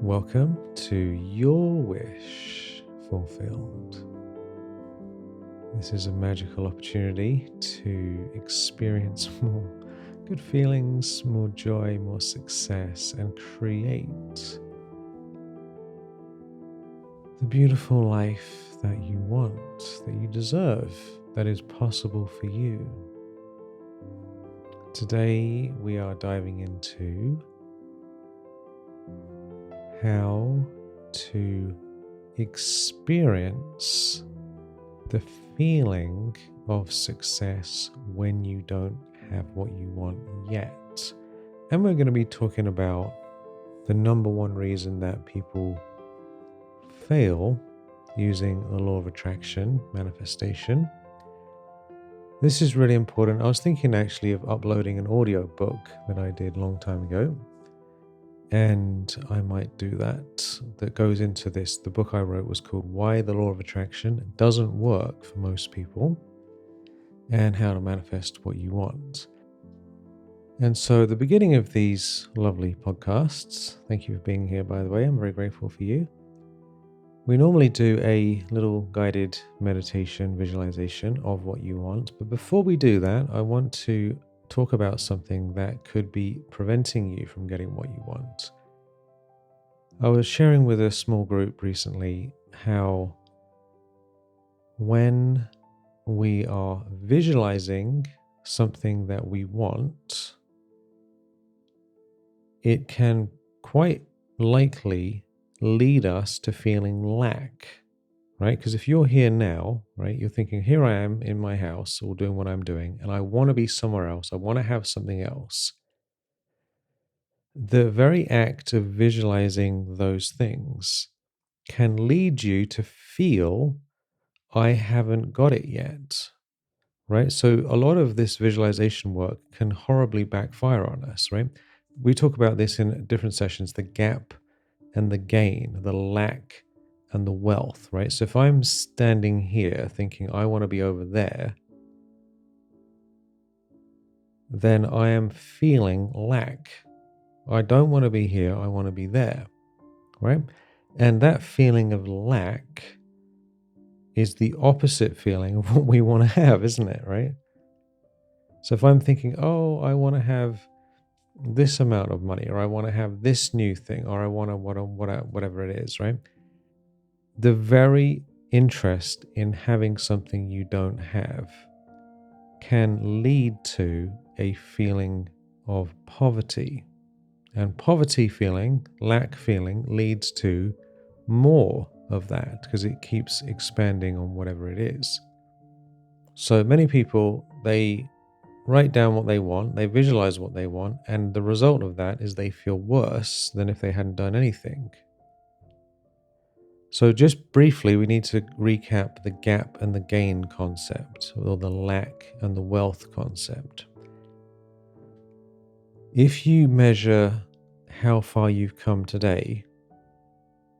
Welcome to Your Wish Fulfilled. This is a magical opportunity to experience more good feelings, more joy, more success, and create the beautiful life that you want, that you deserve, that is possible for you. Today, we are diving into how to experience the feeling of success when you don't have what you want yet. And we're going to be talking about the number one reason that people fail using the law of attraction manifestation. This is really important. I was thinking actually of uploading an audio book that I did a long time ago. And I might do that goes into this. The book I wrote was called Why the Law of Attraction Doesn't Work for Most People and How to Manifest What You Want. And so the beginning of these lovely podcasts, thank you for being here, by the way, I'm very grateful for you. We normally do a little guided meditation visualization of what you want. But before we do that, I want to talk about something that could be preventing you from getting what you want. I was sharing with a small group recently how when we are visualizing something that we want, it can quite likely lead us to feeling lack, right? Because if you're here now, right, you're thinking, here I am in my house or doing what I'm doing, and I want to be somewhere else. I want to have something else. The very act of visualizing those things can lead you to feel, I haven't got it yet, right? So a lot of this visualization work can horribly backfire on us, right? We talk about this in different sessions, the gap and the gain, the lack and the wealth, right? So if I'm standing here thinking I want to be over there, then I am feeling lack. I don't want to be here, I want to be there, right? And that feeling of lack is the opposite feeling of what we want to have, isn't it, right? So if I'm thinking, oh, I want to have this amount of money, or I want to have this new thing, or I want to whatever it is, right? The very interest in having something you don't have can lead to a feeling of poverty. And poverty feeling, lack feeling, leads to more of that because it keeps expanding on whatever it is. So many people, they write down what they want, they visualize what they want, and the result of that is they feel worse than if they hadn't done anything. So just briefly, we need to recap the gap and the gain concept, or the lack and the wealth concept. If you measure how far you've come today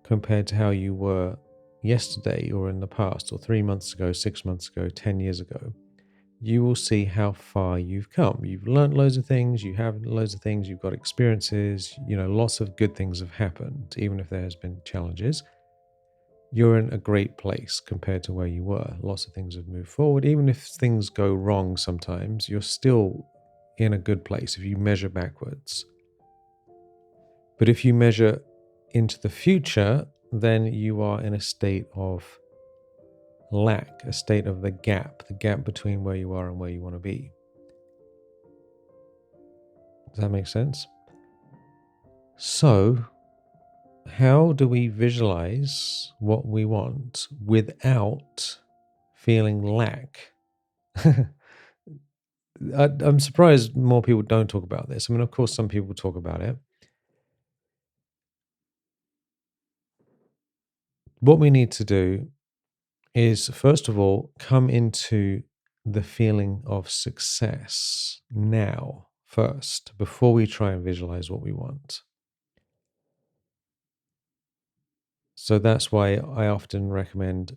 compared to how you were yesterday or in the past, or 3 months ago, 6 months ago, 10 years ago, you will see how far you've come. You've learned loads of things, you have loads of things, you've got experiences, lots of good things have happened, even if there has been challenges. You're in a great place compared to where you were. Lots of things have moved forward. Even if things go wrong sometimes, you're still in a good place if you measure backwards. But if you measure into the future, then you are in a state of lack, a state of the gap between where you are and where you want to be. Does that make sense? So, how do we visualize what we want without feeling lack? I'm surprised more people don't talk about this. I mean, of course, some people talk about it. What we need to do is, first of all, come into the feeling of success now first, before we try and visualize what we want. So that's why I often recommend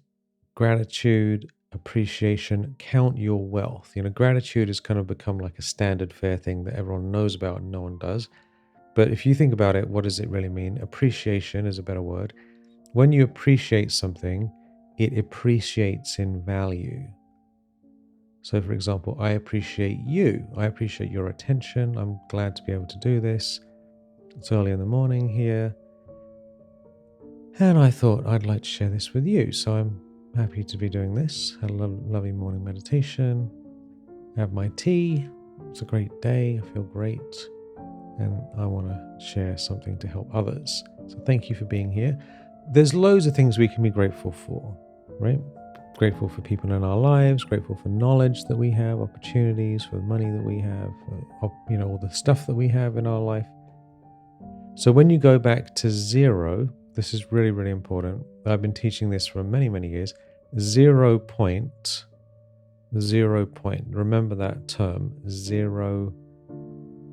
gratitude, appreciation, count your wealth. Gratitude has kind of become like a standard fare thing that everyone knows about and no one does. But if you think about it, what does it really mean? Appreciation is a better word. When you appreciate something, it appreciates in value. So for example, I appreciate you. I appreciate your attention. I'm glad to be able to do this. It's early in the morning here. And I thought I'd like to share this with you. So I'm happy to be doing this. Had a lovely morning meditation. Have my tea. It's a great day. I feel great. And I want to share something to help others. So thank you for being here. There's loads of things we can be grateful for, right? Grateful for people in our lives, grateful for knowledge that we have, opportunities, for money that we have, all the stuff that we have in our life. So when you go back to zero, this is really, really important. I've been teaching this for many, many years. 0 point. Remember that term, 0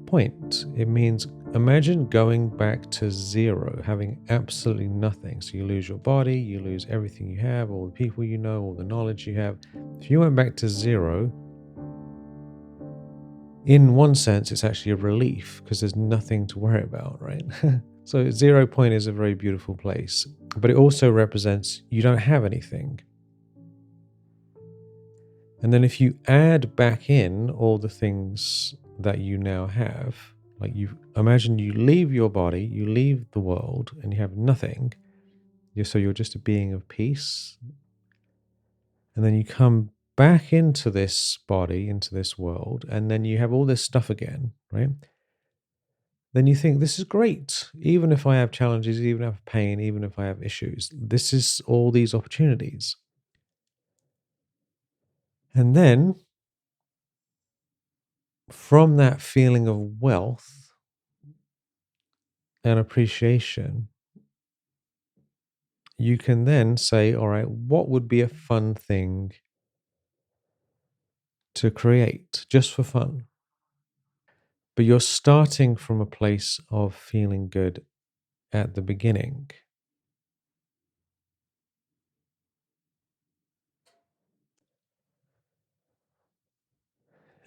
point. It means, imagine going back to zero, having absolutely nothing. So you lose your body, you lose everything you have, all the people you know, all the knowledge you have. If you went back to zero, in one sense, it's actually a relief because there's nothing to worry about, right? So 0 point is a very beautiful place, but it also represents you don't have anything. And then if you add back in all the things that you now have, like you imagine you leave your body, you leave the world, and you have nothing. So you're just a being of peace. And then you come back into this body, into this world, and then you have all this stuff again, right? Then you think, this is great. Even if I have challenges, even if I have pain, even if I have issues, this is all these opportunities. And then from that feeling of wealth and appreciation, you can then say, all right, what would be a fun thing to create just for fun? But you're starting from a place of feeling good at the beginning.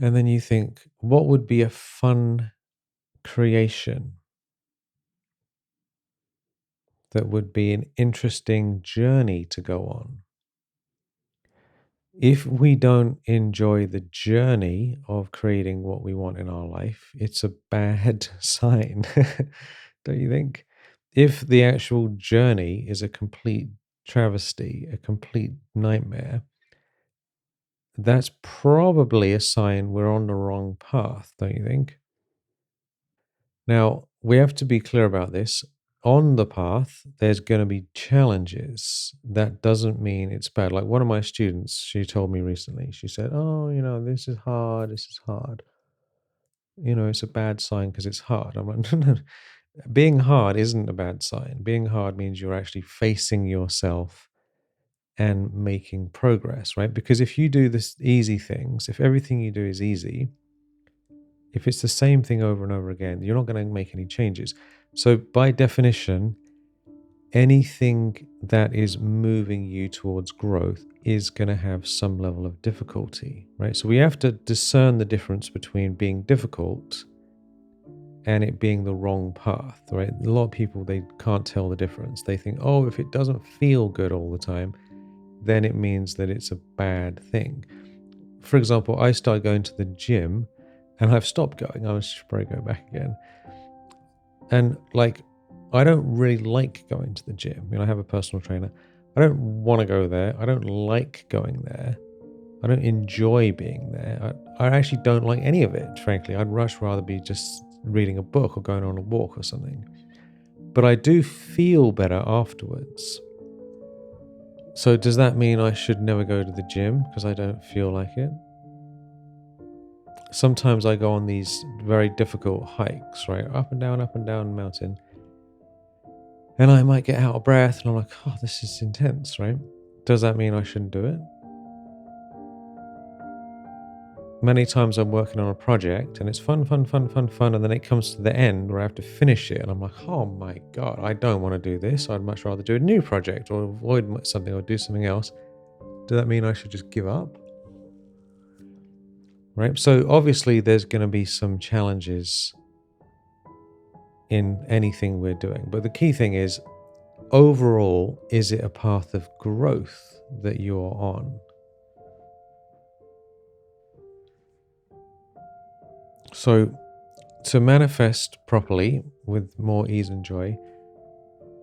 And then you think, what would be a fun creation that would be an interesting journey to go on? If we don't enjoy the journey of creating what we want in our life, it's a bad sign, don't you think? If the actual journey is a complete travesty, a complete nightmare, that's probably a sign we're on the wrong path, don't you think? Now, we have to be clear about this. On the path, there's going to be challenges. That doesn't mean it's bad. Like one of my students, she told me recently, she said, oh, this is hard. This is hard. It's a bad sign because it's hard. I'm like, no, no. Being hard isn't a bad sign. Being hard means you're actually facing yourself and making progress, right? Because if you do this easy things, if everything you do is easy, if it's the same thing over and over again, you're not going to make any changes. So by definition, anything that is moving you towards growth is going to have some level of difficulty, right? So we have to discern the difference between being difficult and it being the wrong path, right? A lot of people, they can't tell the difference. They think, oh, if it doesn't feel good all the time, then it means that it's a bad thing. For example, I started going to the gym and I've stopped going. I should probably go back again. And I don't really like going to the gym. I have a personal trainer. I don't want to go there. I don't like going there. I don't enjoy being there. I actually don't like any of it, frankly. I'd much rather be just reading a book or going on a walk or something. But I do feel better afterwards. So does that mean I should never go to the gym because I don't feel like it? Sometimes I go on these very difficult hikes, right? Up and down the mountain. And I might get out of breath and I'm like, oh, this is intense, right? Does that mean I shouldn't do it? Many times I'm working on a project and it's fun. And then it comes to the end where I have to finish it. And I'm like, oh my God, I don't want to do this. I'd much rather do a new project or avoid something or do something else. Does that mean I should just give up? Right? So obviously there's going to be some challenges in anything we're doing. But the key thing is, overall, is it a path of growth that you're on? So, to manifest properly with more ease and joy,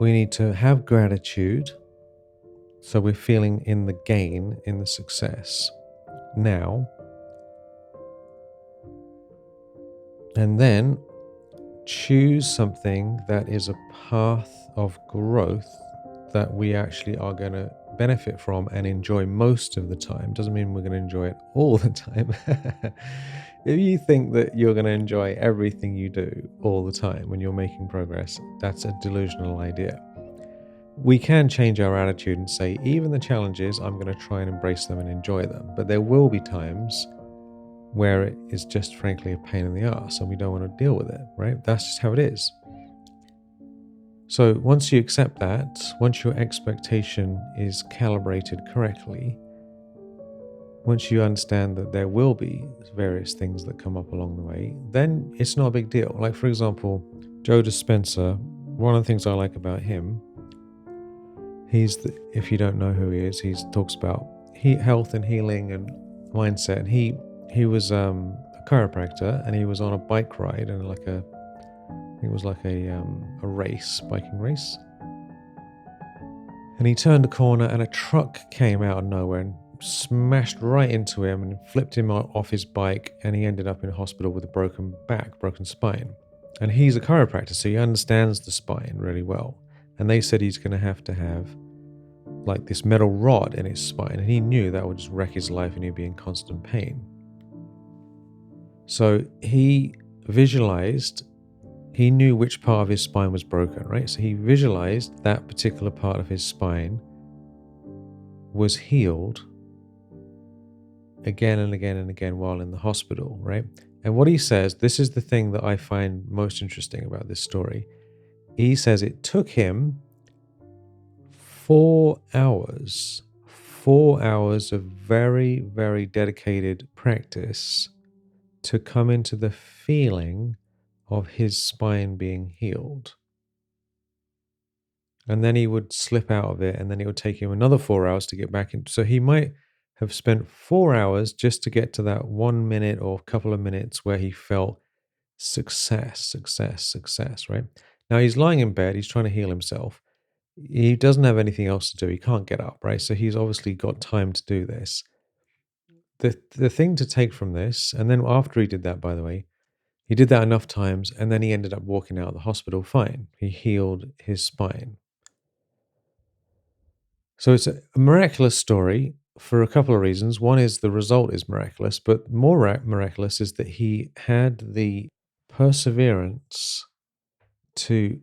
we need to have gratitude. So, we're feeling in the gain, in the success now. And then choose something that is a path of growth that we actually are going to benefit from and enjoy most of the time. Doesn't mean we're going to enjoy it all the time. If you think that you're going to enjoy everything you do all the time when you're making progress, that's a delusional idea. We can change our attitude and say, even the challenges, I'm going to try and embrace them and enjoy them. But there will be times where it is just frankly a pain in the ass and we don't want to deal with it, right? That's just how it is. So once you accept that, once your expectation is calibrated correctly, once you understand that there will be various things that come up along the way, then it's not a big deal. Like, for example, Joe Dispenza, one of the things I like about him, if you don't know who he is, he talks about health and healing and mindset. And he was a chiropractor, and he was on a bike ride and it was like a biking race. And he turned a corner and a truck came out of nowhere and smashed right into him and flipped him off his bike, and he ended up in hospital with a broken back, broken spine. And he's a chiropractor, so he understands the spine really well. And they said he's going to have like this metal rod in his spine, and he knew that would just wreck his life and he'd be in constant pain. So he visualized, he knew which part of his spine was broken, right? So he visualized that particular part of his spine was healed again and again and again while in the hospital, right? And what he says, this is the thing that I find most interesting about this story. He says it took him 4 hours of very, very dedicated practice to come into the feeling of his spine being healed. And then he would slip out of it, and then it would take him another 4 hours to get back in. So he might have spent 4 hours just to get to that 1 minute or couple of minutes where he felt success, right? Now he's lying in bed, he's trying to heal himself. He doesn't have anything else to do. He can't get up, right? So he's obviously got time to do this. The thing to take from this, and then after he did that, by the way, he did that enough times, and then he ended up walking out of the hospital fine. He healed his spine. So it's a miraculous story for a couple of reasons. One is the result is miraculous, but more miraculous is that he had the perseverance to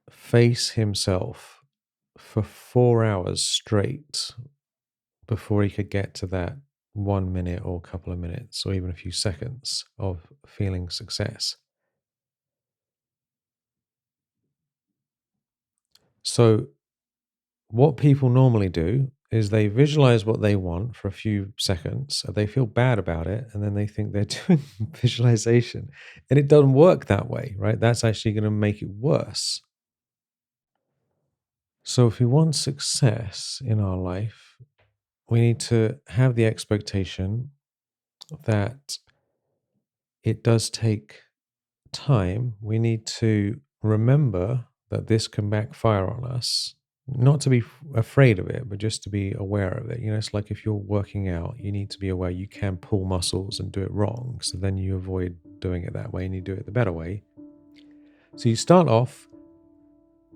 face himself for 4 hours straight before he could get to that 1 minute or a couple of minutes or even a few seconds of feeling success. So what people normally do is they visualize what they want for a few seconds, they feel bad about it, and then they think they're doing visualization. And it doesn't work that way, right? That's actually going to make it worse. So if we want success in our life, we need to have the expectation that it does take time. We need to remember that this can backfire on us. Not to be afraid of it, but just to be aware of it. You know, it's like if you're working out, you need to be aware you can pull muscles and do it wrong. So then you avoid doing it that way and you do it the better way. So you start off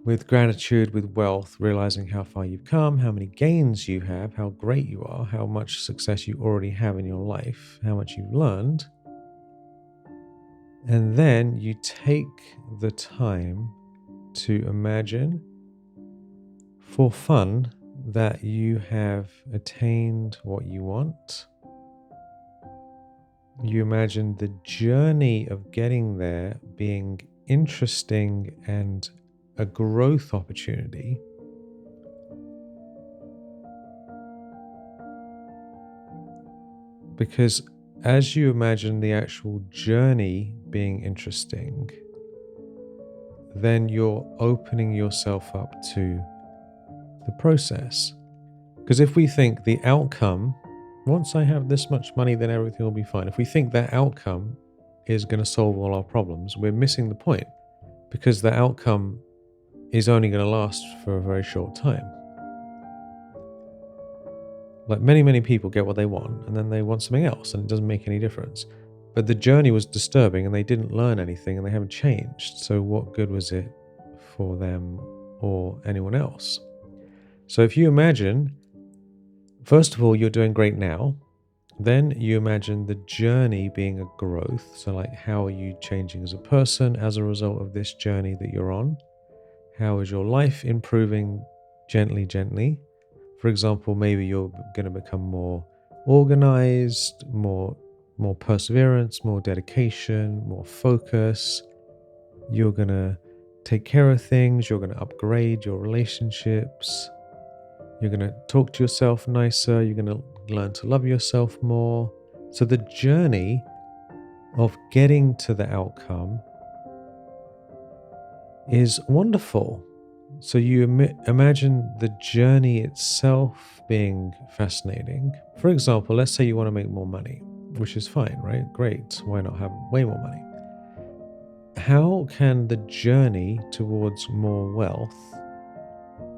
with gratitude, with wealth, realizing how far you've come, how many gains you have, how great you are, how much success you already have in your life, how much you've learned. And then you take the time to imagine for fun that you have attained what you want. You imagine the journey of getting there being interesting and a growth opportunity. Because as you imagine the actual journey being interesting, then you're opening yourself up to the process. Because if we think the outcome, once I have this much money, then everything will be fine. If we think that outcome is going to solve all our problems, we're missing the point, because the outcome is only going to last for a very short time. Like many people get what they want and then they want something else and it doesn't make any difference. But the journey was disturbing and they didn't learn anything and they haven't changed. So what good was it for them or anyone else? So if you imagine, first of all, you're doing great now. Then you imagine the journey being a growth. So like, how are you changing as a person as a result of this journey that you're on? How is your life improving gently? For example, maybe you're going to become more organized, more perseverance, more dedication, more focus. You're going to take care of things. You're going to upgrade your relationships. You're going to talk to yourself nicer. You're going to learn to love yourself more. So the journey of getting to the outcome is wonderful. So you imagine the journey itself being fascinating. For example, let's say you want to make more money, which is fine, right? Great. Why not have way more money? How can the journey towards more wealth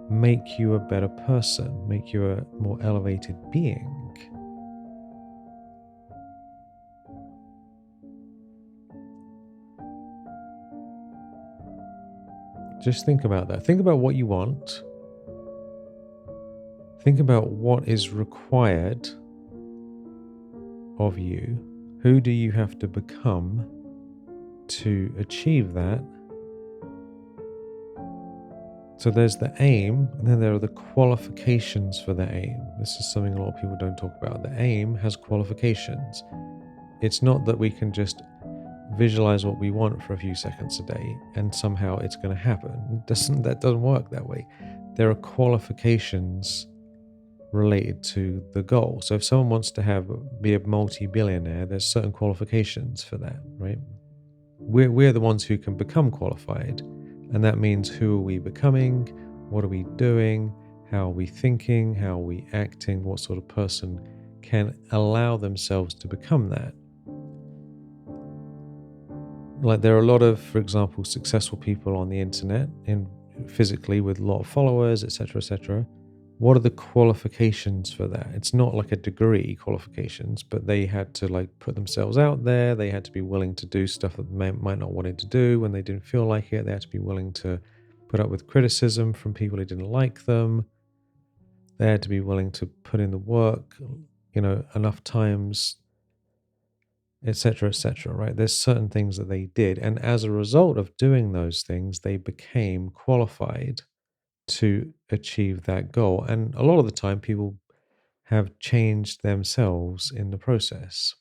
make you a better person, make you a more elevated being? Just think about that. Think about what you want. Think about what is required of you. Who do you have to become to achieve that? So there's the aim, and then there are the qualifications for the aim. This is something a lot of people don't talk about. The aim has qualifications. It's not that we can just visualize what we want for a few seconds a day and somehow it's going to happen. That doesn't work that way. There are qualifications related to the goal. So if someone wants to be a multi-billionaire, there's certain qualifications for that, right? We're the ones who can become qualified, and that means, who are we becoming? What are we doing? How are we thinking? How are we acting? What sort of person can allow themselves to become that? Like, there are a lot of, for example, successful people on the internet, physically, with a lot of followers, etc., etc. What are the qualifications for that? It's not like a degree qualifications, but they had to like put themselves out there. They had to be willing to do stuff that they might not wanted to do when they didn't feel like it. They had to be willing to put up with criticism from people who didn't like them. They had to be willing to put in the work, enough times, etc., etc., right? There's certain things that they did. And as a result of doing those things, they became qualified to achieve that goal. And a lot of the time, people have changed themselves in the process.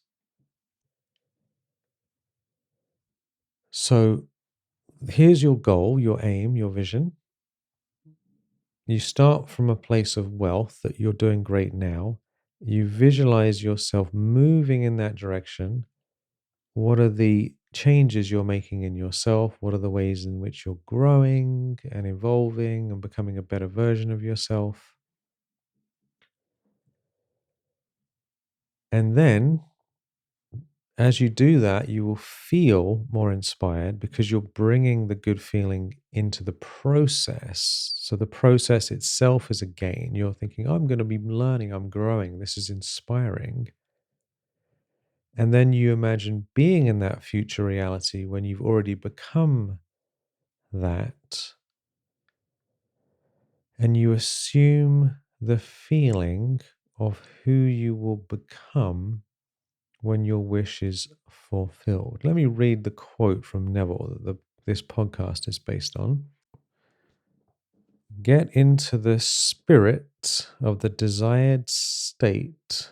So here's your goal, your aim, your vision. You start from a place of wealth that you're doing great now. You visualize yourself moving in that direction. What are the changes you're making in yourself? What are the ways in which you're growing and evolving and becoming a better version of yourself? And then, as you do that, you will feel more inspired because you're bringing the good feeling into the process. So the process itself is a gain. You're thinking, I'm going to be learning, I'm growing, this is inspiring. And then you imagine being in that future reality when you've already become that. And you assume the feeling of who you will become when your wish is fulfilled. Let me read the quote from Neville that this podcast is based on. Get into the spirit of the desired state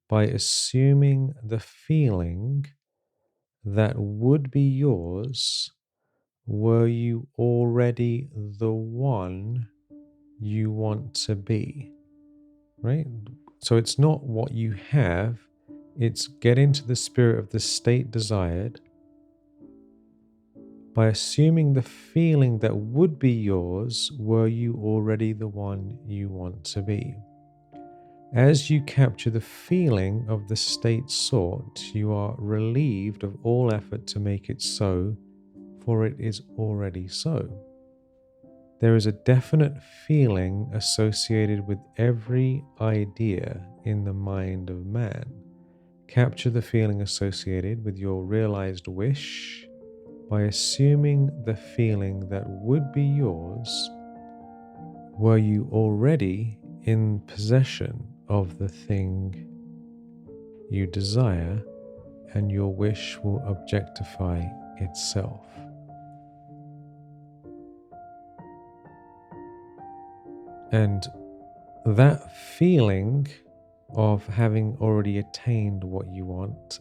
by assuming the feeling that would be yours were you already the one you want to be, right? So it's not what you have, it's get into the spirit of the state desired by assuming the feeling that would be yours were you already the one you want to be. As you capture the feeling of the state sought, you are relieved of all effort to make it so, for it is already so. There is a definite feeling associated with every idea in the mind of man. Capture the feeling associated with your realized wish by assuming the feeling that would be yours were you already in possession of the thing you desire, and your wish will objectify itself. And that feeling of having already attained what you want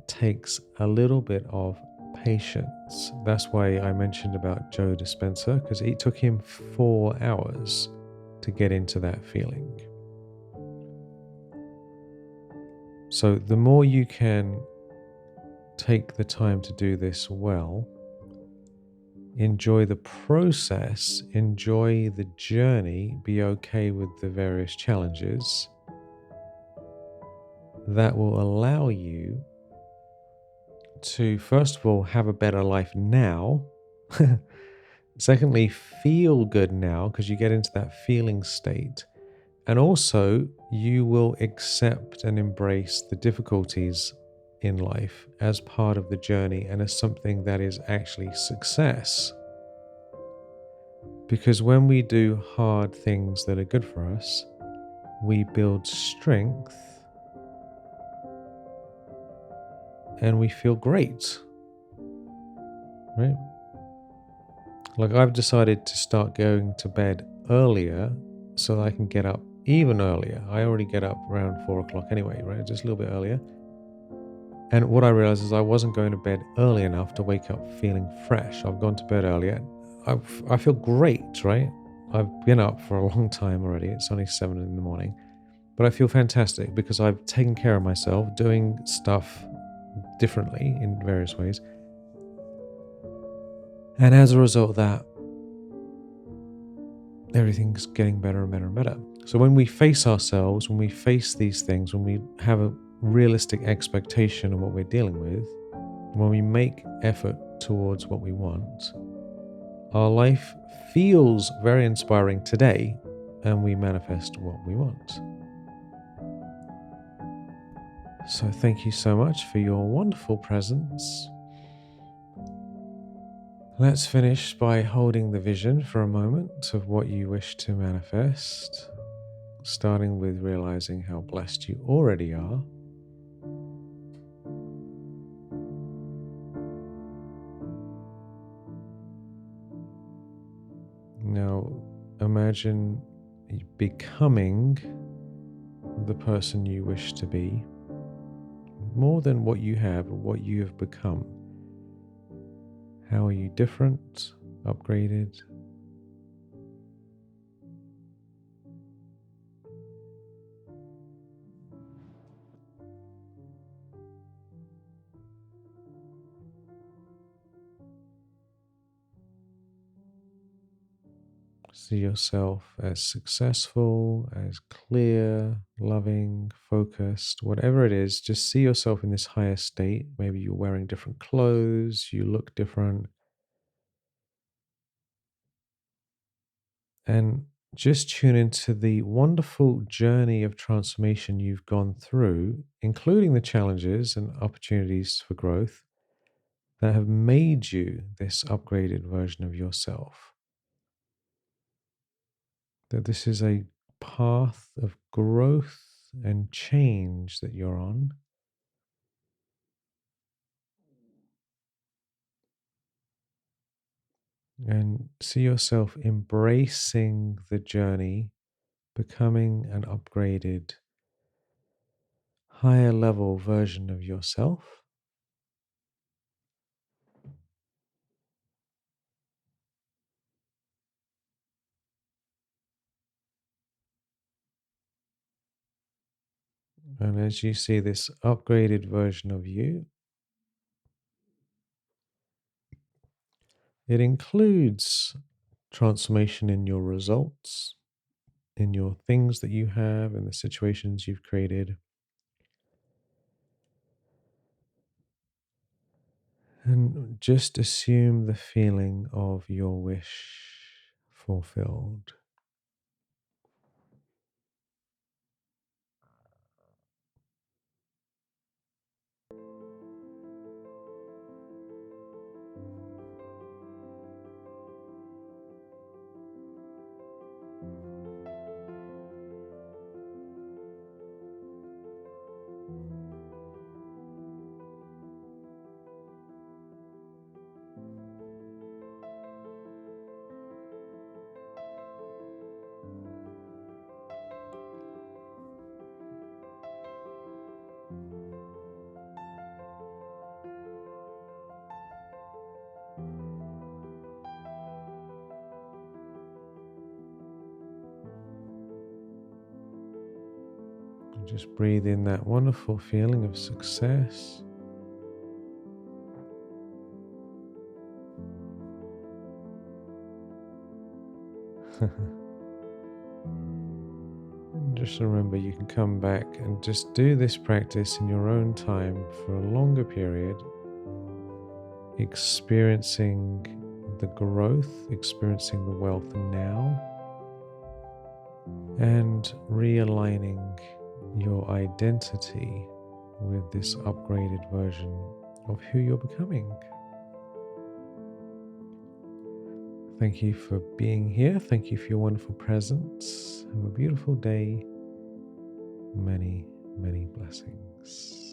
takes a little bit of patience. That's why I mentioned about Joe Dispenza, because it took him 4 hours to get into that feeling. So the more you can take the time to do this well, enjoy the process, enjoy the journey, be okay with the various challenges, that will allow you to, first of all, have a better life now. Secondly, feel good now because you get into that feeling state. And also, you will accept and embrace the difficulties in life as part of the journey and as something that is actually success. Because when we do hard things that are good for us, we build strength and we feel great, right? Like I've decided to start going to bed earlier so that I can get up even earlier. I already get up around 4 o'clock anyway, right? Just a little bit earlier. And what I realized is I wasn't going to bed early enough to wake up feeling fresh. I've gone to bed earlier. I feel great, right? I've been up for a long time already. It's only 7 in the morning. But I feel fantastic because I've taken care of myself, doing stuff differently in various ways. And as a result of that, everything's getting better and better and better. So when we face ourselves, when we face these things, when we have a realistic expectation of what we're dealing with, when we make effort towards what we want, our life feels very inspiring today, and we manifest what we want. So thank you so much for your wonderful presence. Let's finish by holding the vision for a moment of what you wish to manifest, starting with realizing how blessed you already are. Now, imagine becoming the person you wish to be, more than what you have or what you have become. How are you different, upgraded? See yourself as successful, as clear, loving, focused, whatever it is. Just see yourself in this higher state. Maybe you're wearing different clothes, you look different. And just tune into the wonderful journey of transformation you've gone through, including the challenges and opportunities for growth that have made you this upgraded version of yourself. That this is a path of growth and change that you're on. And see yourself embracing the journey, becoming an upgraded, higher level version of yourself. And as you see this upgraded version of you, It includes transformation in your results, in your things that you have, in the situations you've created. And just assume the feeling of your wish fulfilled. And just breathe in that wonderful feeling of success. And just remember, you can come back and just do this practice in your own time for a longer period, experiencing the growth, experiencing the wealth now, and realigning your identity with this upgraded version of who you're becoming. Thank you for being here. Thank you for your wonderful presence. Have a beautiful day. Many, many blessings.